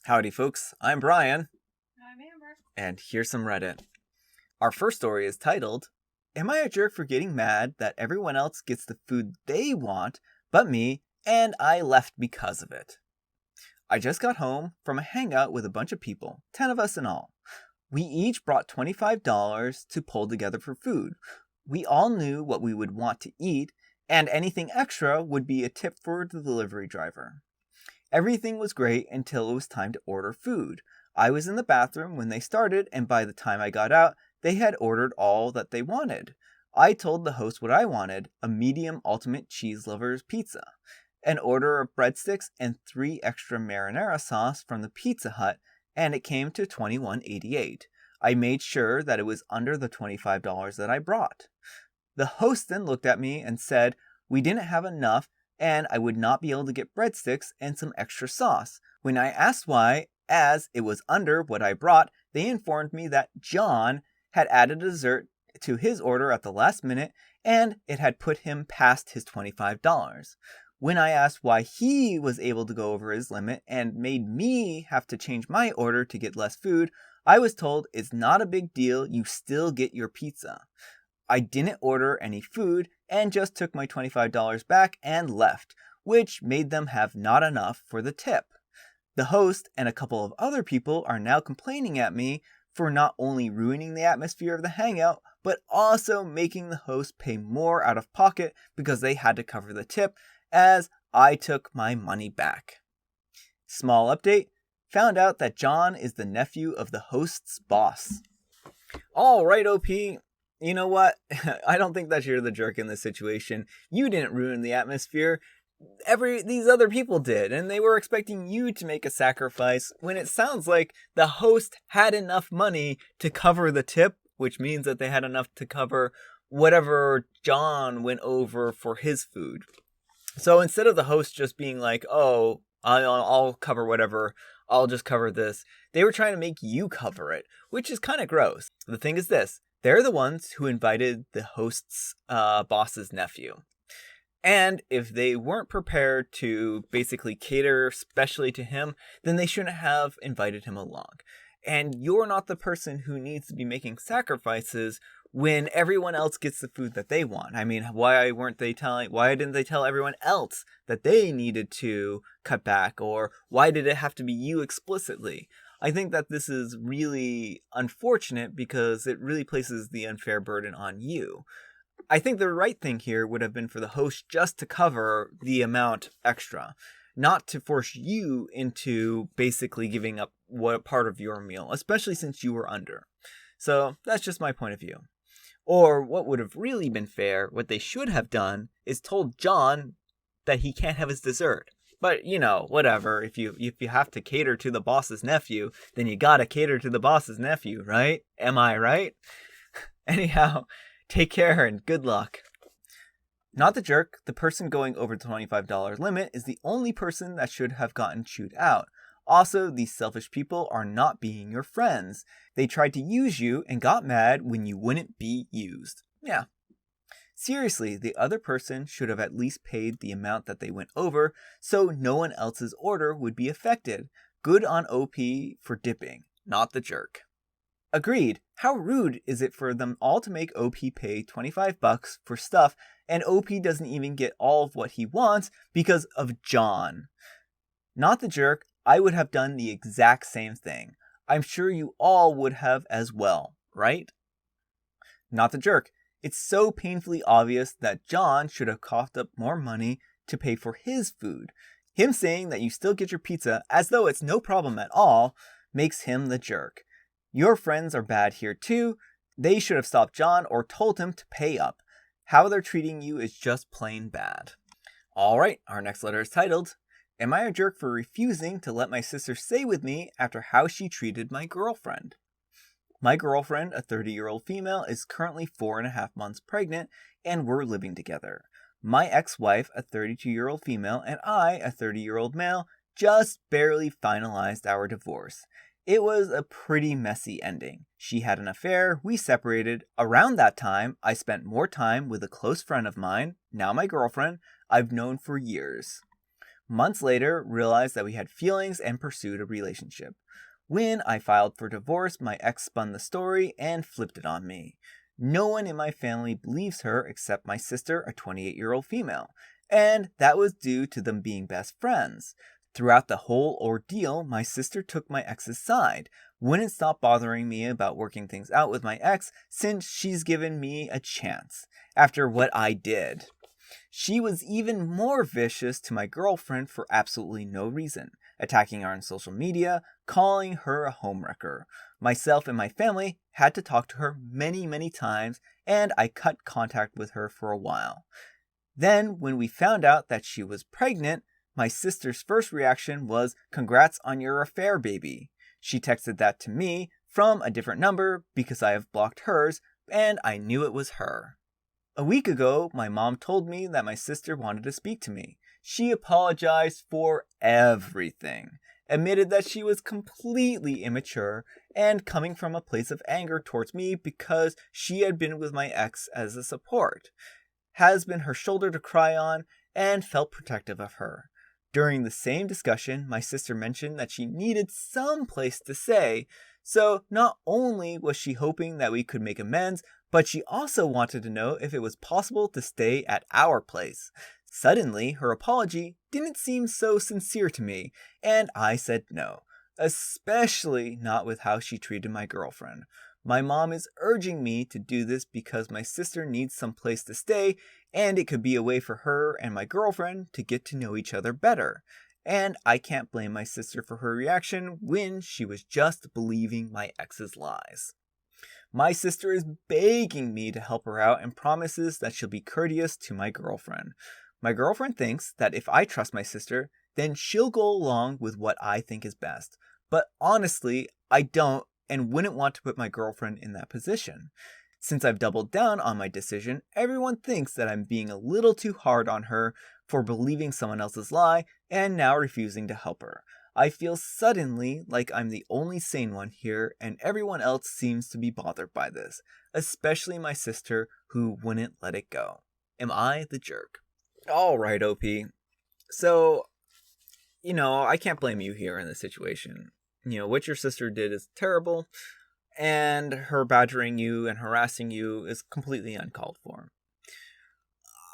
Howdy folks, I'm Brian, I'm Amber. and here's some Reddit. Our first story is titled, Am I a jerk for getting mad that everyone else gets the food they want but me, and I left because of it? I just got home from a hangout with a bunch of people, 10 of us in all. We each brought $25 to pull together for food. We all knew what we would want to eat, and anything extra would be a tip for the delivery driver. Everything was great until it was time to order food. I was in the bathroom when they started, and by the time I got out, they had ordered all that they wanted. I told the host what I wanted, a medium ultimate cheese lovers pizza, an order of breadsticks, and 3 extra marinara sauce from the Pizza Hut, and it came to $21.88. I made sure that it was under the $25 that I brought. The host then looked at me and said we didn't have enough and I would not be able to get breadsticks and some extra sauce. When I asked why, as it was under what I brought, they informed me that John had added a dessert to his order at the last minute and it had put him past his $25. When I asked why he was able to go over his limit and made me have to change my order to get less food, I was told it's not a big deal, you still get your pizza. I didn't order any food and just took my $25 back and left, which made them have not enough for the tip. The host and a couple of other people are now complaining at me for not only ruining the atmosphere of the hangout, but also making the host pay more out of pocket because they had to cover the tip, as I took my money back. Small update, found out that John is the nephew of the host's boss. Alright, OP. You know what? I don't think that you're the jerk in this situation. You didn't ruin the atmosphere. These other people did, and they were expecting you to make a sacrifice when it sounds like the host had enough money to cover the tip, which means that they had enough to cover whatever John went over for his food. So instead of the host just being like, oh, I'll cover whatever, I'll just cover this, they were trying to make you cover it, which is kind of gross. The thing is this. They're the ones who invited the host's boss's nephew. And if they weren't prepared to basically cater specially to him, then they shouldn't have invited him along. And you're not the person who needs to be making sacrifices when everyone else gets the food that they want. I mean, why didn't they tell everyone else that they needed to cut back? Or why did it have to be you explicitly? I think that this is really unfortunate because it really places the unfair burden on you. I think the right thing here would have been for the host just to cover the amount extra, not to force you into basically giving up what part of your meal, especially since you were under. So that's just my point of view. Or what would have really been fair, what they should have done, is told John that he can't have his dessert. But, whatever, if you have to cater to the boss's nephew, then you gotta cater to the boss's nephew, right? Am I right? Anyhow, take care and good luck. Not the jerk, the person going over the $25 limit is the only person that should have gotten chewed out. Also, these selfish people are not being your friends. They tried to use you and got mad when you wouldn't be used. Yeah. Seriously, the other person should have at least paid the amount that they went over so no one else's order would be affected. Good on OP for dipping, not the jerk. Agreed. How rude is it for them all to make OP pay $25 for stuff and OP doesn't even get all of what he wants because of John? Not the jerk, I would have done the exact same thing. I'm sure you all would have as well, right? Not the jerk. It's so painfully obvious that John should have coughed up more money to pay for his food. Him saying that you still get your pizza as though it's no problem at all makes him the jerk. Your friends are bad here too. They should have stopped John or told him to pay up. How they're treating you is just plain bad. Alright, our next letter is titled, Am I a jerk for refusing to let my sister stay with me after how she treated my girlfriend? My girlfriend, a 30-year-old female, is currently 4.5 months pregnant, and we're living together. My ex-wife, a 32-year-old female, and I, a 30-year-old male, just barely finalized our divorce. It was a pretty messy ending. She had an affair, we separated. Around that time, I spent more time with a close friend of mine, now my girlfriend, I've known for years. Months later, realized that we had feelings and pursued a relationship. When I filed for divorce, my ex spun the story and flipped it on me. No one in my family believes her except my sister, a 28-year-old female, and that was due to them being best friends. Throughout the whole ordeal, my sister took my ex's side, wouldn't stop bothering me about working things out with my ex since she's given me a chance after what I did. She was even more vicious to my girlfriend for absolutely no reason, attacking her on social media, calling her a homewrecker. Myself and my family had to talk to her many, many times, and I cut contact with her for a while. Then, when we found out that she was pregnant, my sister's first reaction was, "Congrats on your affair, baby." She texted that to me from a different number because I have blocked hers, and I knew it was her. A week ago, my mom told me that my sister wanted to speak to me. She apologized for everything, admitted that she was completely immature, and coming from a place of anger towards me because she had been with my ex as a support, has been her shoulder to cry on, and felt protective of her. During the same discussion, my sister mentioned that she needed some place to stay, so not only was she hoping that we could make amends, but she also wanted to know if it was possible to stay at our place. Suddenly, her apology didn't seem so sincere to me, and I said no, especially not with how she treated my girlfriend. My mom is urging me to do this because my sister needs some place to stay, and it could be a way for her and my girlfriend to get to know each other better. And I can't blame my sister for her reaction when she was just believing my ex's lies. My sister is begging me to help her out and promises that she'll be courteous to my girlfriend. My girlfriend thinks that if I trust my sister, then she'll go along with what I think is best. But honestly, I don't and wouldn't want to put my girlfriend in that position. Since I've doubled down on my decision, everyone thinks that I'm being a little too hard on her for believing someone else's lie and now refusing to help her. I feel suddenly like I'm the only sane one here, and everyone else seems to be bothered by this, especially my sister, who wouldn't let it go. Am I the jerk? Alright, OP. So, I can't blame you here in this situation. What your sister did is terrible, and her badgering you and harassing you is completely uncalled for.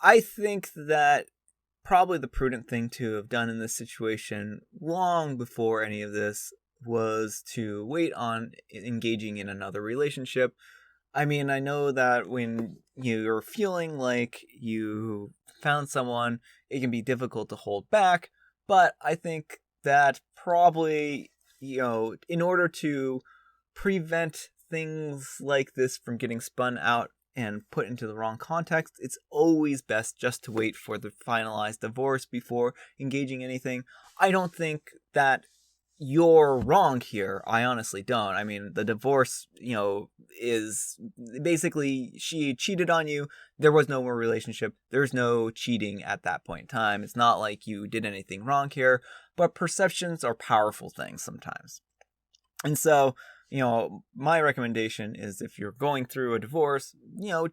I think that probably the prudent thing to have done in this situation, long before any of this, was to wait on engaging in another relationship. I mean, I know that when you're feeling like you found someone, it can be difficult to hold back, but I think that probably, in order to prevent things like this from getting spun out and put into the wrong context, it's always best just to wait for the finalized divorce before engaging anything. I don't think that you're wrong here. I honestly don't. I mean, the divorce, is basically she cheated on you. There was no more relationship. There's no cheating at that point in time. It's not like you did anything wrong here, but perceptions are powerful things sometimes. And so, my recommendation is if you're going through a divorce,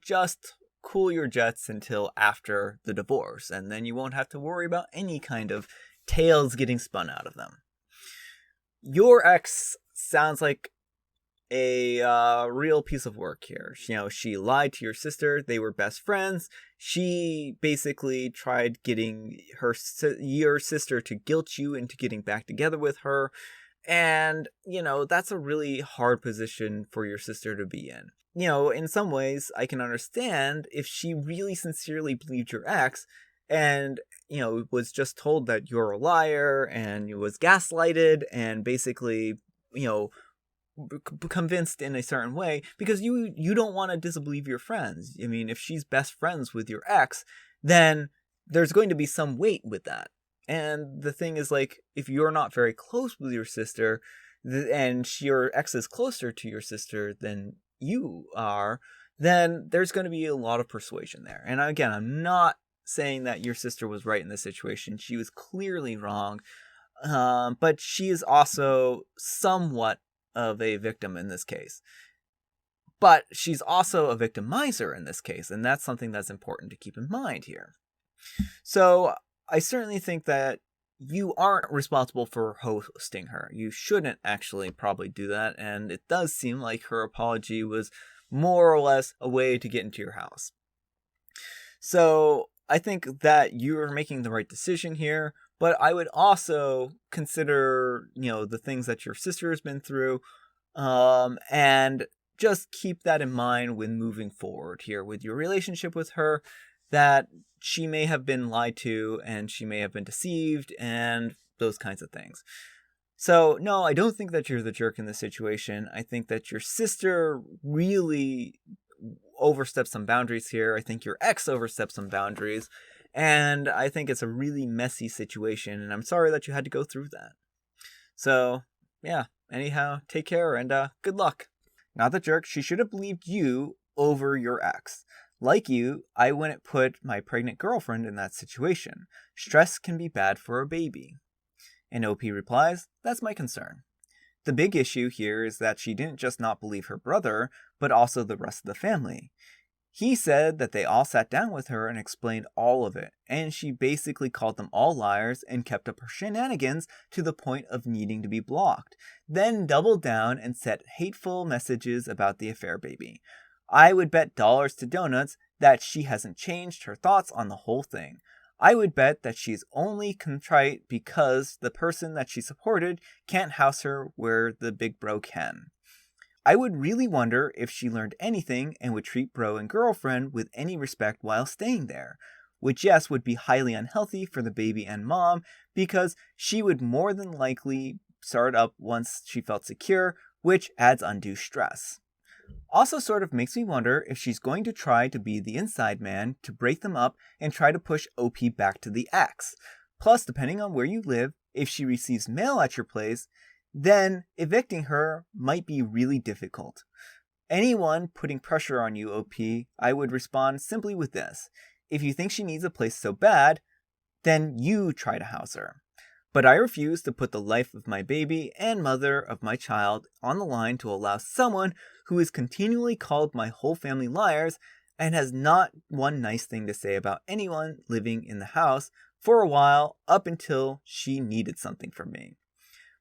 just cool your jets until after the divorce, and then you won't have to worry about any kind of tales getting spun out of them. Your ex sounds like a real piece of work here. She lied to your sister. They were best friends. She basically tried getting your sister to guilt you into getting back together with her. And, that's a really hard position for your sister to be in. In some ways, I can understand if she really sincerely believed your ex and, was just told that you're a liar and was gaslighted and basically, convinced in a certain way, because you don't want to disbelieve your friends. I mean, if she's best friends with your ex, then there's going to be some weight with that. And the thing is, like, if you're not very close with your sister, and your ex is closer to your sister than you are, then there's going to be a lot of persuasion there. And again, I'm not saying that your sister was right in this situation. She was clearly wrong. But she is also somewhat of a victim in this case. But she's also a victimizer in this case, and that's something that's important to keep in mind here. So I certainly think that you aren't responsible for hosting her. You shouldn't actually probably do that, and it does seem like her apology was more or less a way to get into your house. So I think that you're making the right decision here, but I would also consider, the things that your sister has been through, and just keep that in mind when moving forward here with your relationship with her, that she may have been lied to and she may have been deceived and those kinds of things. So, no, I don't think that you're the jerk in this situation. I think that your sister really overstepped some boundaries here. I think your ex overstepped some boundaries. And I think it's a really messy situation. And I'm sorry that you had to go through that. So, yeah. Anyhow, take care and good luck. Not the jerk. She should have believed you over your ex. Like you, I wouldn't put my pregnant girlfriend in that situation. Stress can be bad for a baby. And OP replies, that's my concern. The big issue here is that she didn't just not believe her brother, but also the rest of the family. He said that they all sat down with her and explained all of it, and she basically called them all liars and kept up her shenanigans to the point of needing to be blocked, then doubled down and sent hateful messages about the affair baby. I would bet dollars to donuts that she hasn't changed her thoughts on the whole thing. I would bet that she's only contrite because the person that she supported can't house her where the big bro can. I would really wonder if she learned anything and would treat bro and girlfriend with any respect while staying there, which yes would be highly unhealthy for the baby and mom because she would more than likely start up once she felt secure, which adds undue stress. Also sort of makes me wonder if she's going to try to be the inside man to break them up and try to push OP back to the ex. Plus, depending on where you live, if she receives mail at your place, then evicting her might be really difficult. Anyone putting pressure on you, OP, I would respond simply with this. If you think she needs a place so bad, then you try to house her. But I refuse to put the life of my baby and mother of my child on the line to allow someone who has continually called my whole family liars and has not one nice thing to say about anyone living in the house for a while up until she needed something from me.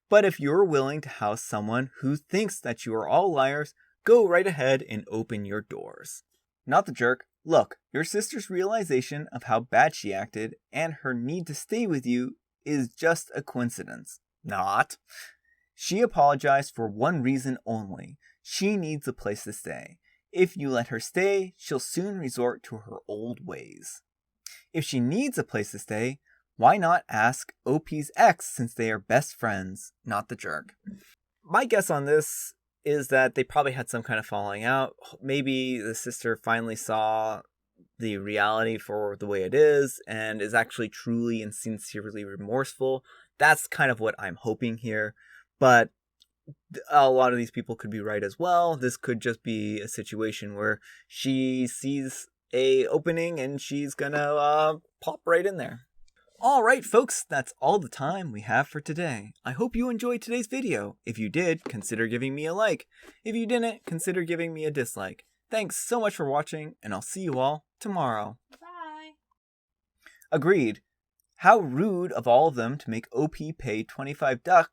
But if you're willing to house someone who thinks that you are all liars, go right ahead and open your doors. Not the jerk. Look, your sister's realization of how bad she acted and her need to stay with you is just a coincidence. Not. She apologized for one reason only. She needs a place to stay. If you let her stay, she'll soon resort to her old ways. If she needs a place to stay, why not ask OP's ex since they are best friends, not the jerk? My guess on this is that they probably had some kind of falling out. Maybe the sister finally saw the reality for the way it is and is actually truly and sincerely remorseful. That's kind of what I'm hoping here. But a lot of these people could be right as well. This could just be a situation where she sees a opening and she's gonna pop right in there. Alright folks, that's all the time we have for today. I hope you enjoyed today's video. If you did, consider giving me a like. If you didn't, consider giving me a dislike. Thanks so much for watching, and I'll see you all tomorrow. Bye. Agreed. How rude of all of them to make OP pay 25 ducks.